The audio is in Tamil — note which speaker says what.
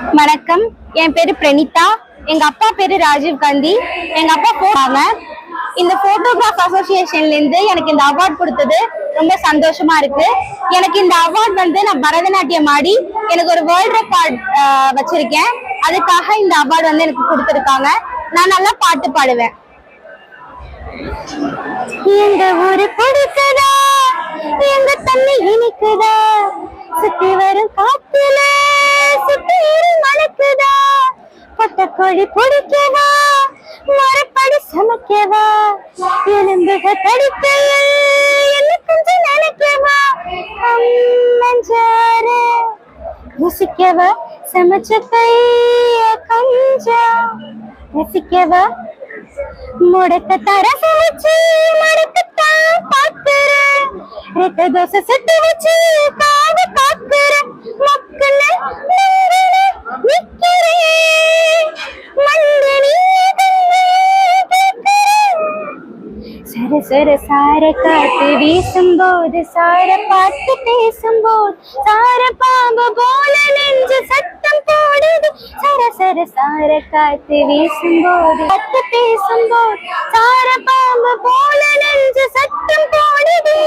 Speaker 1: வணக்கம். என் பேரு பிரணிதா. எங்க அப்பா பேரு ராஜீவ் காந்தி. எங்க அப்பா போறாங்க. இந்த போட்டோகிராஃப் அசோசியேஷன்ல இருந்து எனக்கு இந்த அவார்ட் கொடுத்தது ரொம்ப சந்தோஷமா இருக்கு. எனக்கு இந்த அவார்ட் நான் பரதநாட்டியம் ஆடி எனக்கு ஒரு வேர்ல்ட் ரெக்கார்ட் வச்சிருக்கேன். அதுக்காக இந்த அவார்டு எனக்கு கொடுத்திருக்காங்க. நான் நல்லா பாட்டு பாடுவேன். எங்க ஊரு பிடிக்குதா, எங்க தண்ணி இனிக்குதா, சுத்தி வரும் காத்துல சுத்தி மணக்குதா, கொட்டக்கோழி பிடிக்கவா, மரப்படி சமைக்கவா, எலும்புக தடிக்கையில் என்ன கொஞ்சம் நினைக்கவா, மஞ்சார ருசிக்கவா, சமைச்ச கைய கொஞ்சம் ரசிக்கவா, முடக்க தர சமைச்சு மடக்கத்தான் பாக்குறேன், ரெட்ட தோசை சுட்டு வச்சு காவ காக்குறேன், மக்குல நிக்கிறேன், மண்டனி சர சர சார காத்து வீசும்போது, சார பாட்டு பேசும்போது, சார பாம்பு போல நெஞ்சு சத்தம் போடுது, சர சர சார காத்து வீசும்போது, பாட்டு பேசும்போது, சார பாம்பு போல நெஞ்சு சத்தம் போடுது.